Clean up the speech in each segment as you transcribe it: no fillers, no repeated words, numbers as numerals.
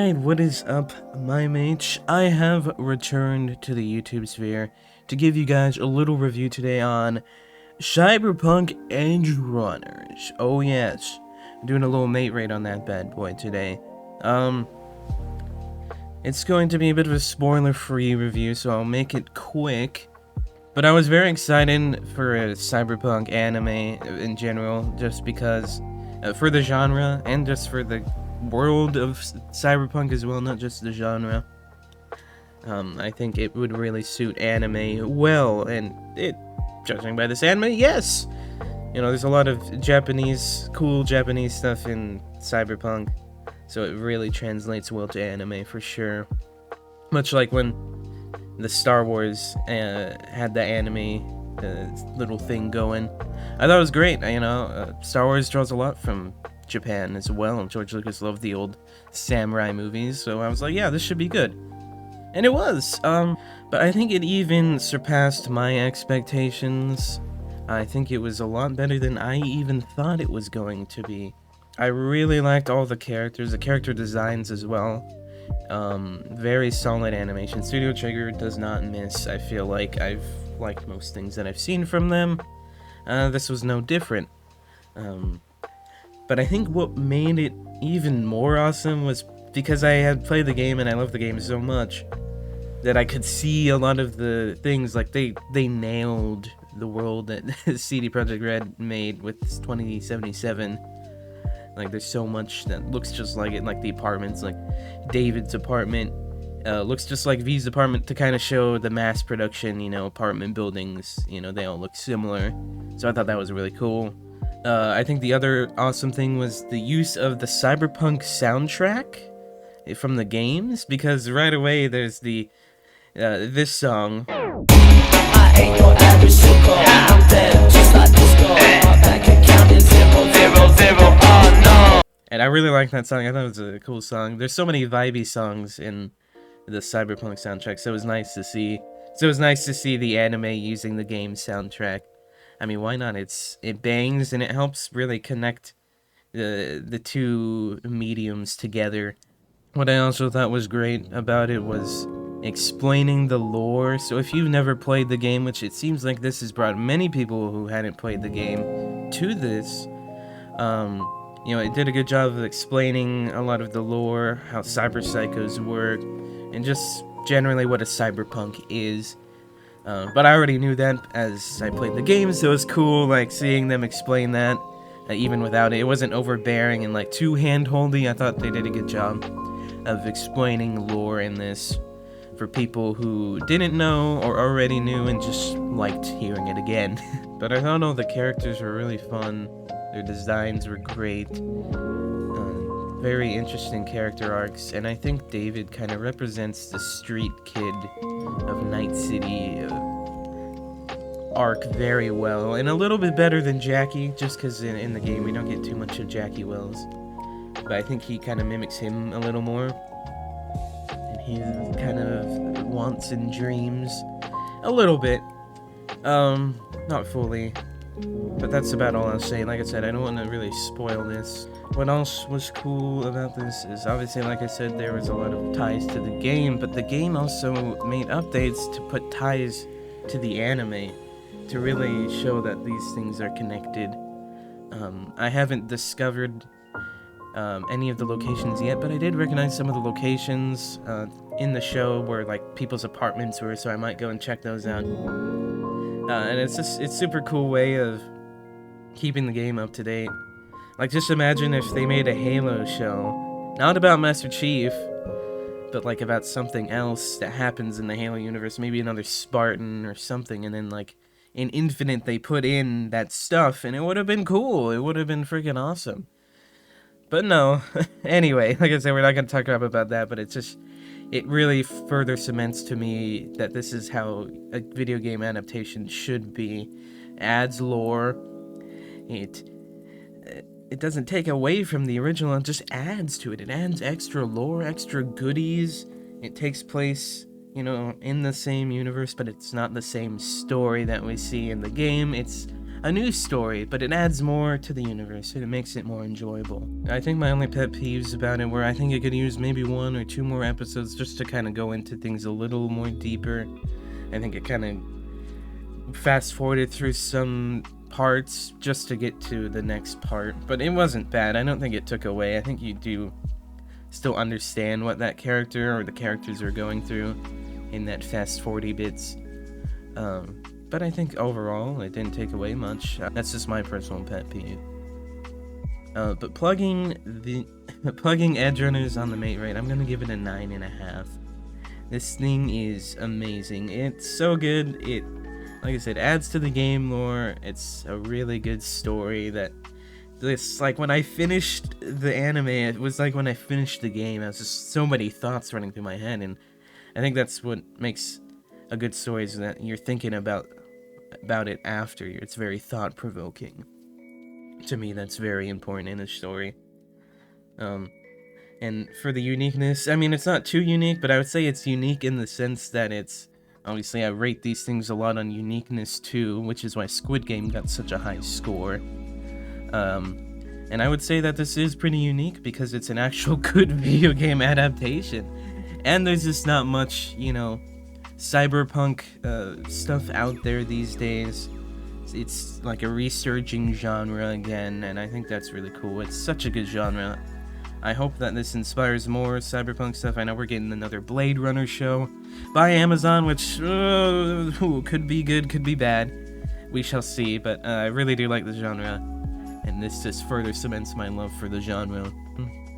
Alright, what is up, my mates? I have returned to the YouTube sphere to give you guys a little review today on Cyberpunk Edgerunners. Oh yes, I'm doing a little mate rate on that bad boy today. It's going to be a bit of a spoiler-free review, so I'll make it quick. But I was very excited for a Cyberpunk anime in general, just because, for the genre, and just for the world of Cyberpunk as well, not just the genre. I think it would really suit anime well, and judging by this anime, yes! You know, there's a lot of cool Japanese stuff in Cyberpunk, so it really translates well to anime for sure. Much like when the Star Wars had the anime little thing going. I thought it was great, you know, Star Wars draws a lot from Japan as well, and George Lucas loved the old samurai movies, so I was like, yeah, this should be good. And it was, but I think it even surpassed my expectations. I think it was a lot better than I even thought it was going to be. I really liked all the characters, the character designs as well. Very solid animation. Studio Trigger does not miss. I feel like I've liked most things that I've seen from them. This was no different. But I think what made it even more awesome was because I had played the game and I loved the game so much that I could see a lot of the things, like they nailed the world that CD Projekt Red made with 2077. Like, there's so much that looks just like it, like the apartments, like David's apartment looks just like V's apartment, to kind of show the mass production, you know, apartment buildings, you know, they all look similar. So I thought that was really cool. I think the other awesome thing was the use of the Cyberpunk soundtrack from the games, because right away there's the this song. I ain't no average circle. I'm dead, just like disco. My bank account is 000. Oh no. And I really like that song. I thought it was a cool song. There's so many vibey songs in the Cyberpunk soundtrack, so it was nice to see. So it was nice to see the anime using the game soundtrack. I mean, why not? It bangs, and it helps really connect the two mediums together. What I also thought was great about it was explaining the lore. So if you've never played the game, which it seems like this has brought many people who hadn't played the game to this, you know, it did a good job of explaining a lot of the lore, how cyber psychos work, and just generally what a cyberpunk is. But I already knew that as I played the game, so it was cool, like, seeing them explain that, even without it. It wasn't overbearing and, like, too hand-holdy. I thought they did a good job of explaining lore in this for people who didn't know or already knew and just liked hearing it again. But I thought all the characters were really fun. Their designs were great. Very interesting character arcs, and I think David kind of represents the street kid of Night City arc very well, and a little bit better than Jackie, just because in the game we don't get too much of Jackie Wells. But I think he kind of mimics him a little more, and his kind of wants and dreams a little bit. Not fully. But that's about all I'll say. Like I said, I don't want to really spoil this. What else was cool about this is, obviously, like I said, there was a lot of ties to the game, but the game also made updates to put ties to the anime, to really show that these things are connected. I haven't discovered any of the locations yet, but I did recognize some of the locations in the show where, like, people's apartments were, so I might go and check those out. And it's super cool way of keeping the game up to date. Like, just imagine if they made a Halo show, not about Master Chief, but like about something else that happens in the Halo universe, maybe another Spartan or something, and then like in Infinite they put in that stuff, and it would have been cool. It would have been freaking awesome. But no. Anyway, like I said, we're not going to talk about that, but it really further cements to me that this is how a video game adaptation should be. Adds lore. It doesn't take away from the original, it just adds to it. It adds extra lore, extra goodies. It takes place, in the same universe, but it's not the same story that we see in the game. It's a new story, but it adds more to the universe and it makes it more enjoyable. I think my only pet peeves about it were I think it could use maybe 1 or 2 more episodes just to kind of go into things a little more deeper. I think it kind of fast forwarded through some parts just to get to the next part, but it wasn't bad. I don't think it took away. I think you do still understand what that character or the characters are going through in that fast 40 bits. But I think overall it didn't take away much. That's just my personal pet peeve. But plugging Edgerunners on the Mate Rate, I'm gonna give it a 9.5. This thing is amazing. It's so good. It, like I said, adds to the game lore. It's a really good story that, it's like when I finished the anime, it was like when I finished the game. I was just so many thoughts running through my head, and I think that's what makes a good story, is that you're thinking about it after. It's very thought-provoking. To me, that's very important in a story. And for the uniqueness, I mean, it's not too unique, but I would say it's unique in the sense that it's, obviously I rate these things a lot on uniqueness too, which is why Squid Game got such a high score. And I would say that this is pretty unique because it's an actual good video game adaptation. And there's just not much, you know, cyberpunk stuff out there these days. It's like a resurging genre again, and I think that's really cool. It's such a good genre. I hope that this inspires more cyberpunk stuff. I know we're getting another Blade Runner show by Amazon, which could be good, could be bad. We shall see, but I really do like the genre, and this just further cements my love for the genre.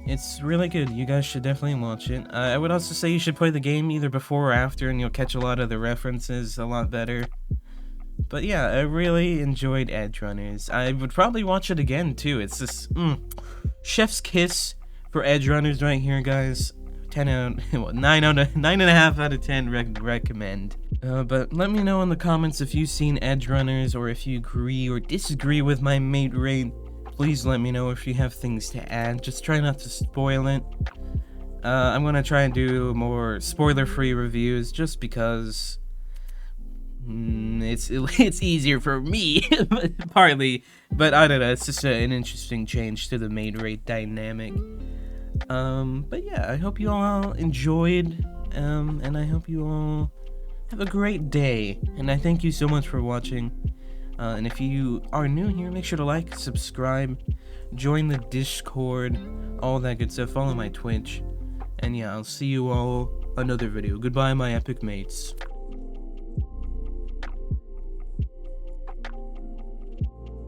It's really good. You guys should definitely watch it. I would also say you should play the game either before or after, and you'll catch a lot of the references a lot better. But yeah, I really enjoyed Edgerunners. I would probably watch it again too. It's just chef's kiss for Edgerunners right here, guys. 9.5 out of 10 recommend. But let me know in the comments if you've seen Edgerunners, or if you agree or disagree with my mate rate. Please let me know if you have things to add. Just try not to spoil it. I'm gonna try and do more spoiler-free reviews, just because it's easier for me, partly. But I don't know. It's just an interesting change to the mate rate dynamic. But yeah, I hope you all enjoyed, and I hope you all have a great day, and I thank you so much for watching. And if you are new here, make sure to like, subscribe, join the Discord, all that good stuff. Follow my Twitch, and yeah, I'll see you all another video. Goodbye, my epic mates.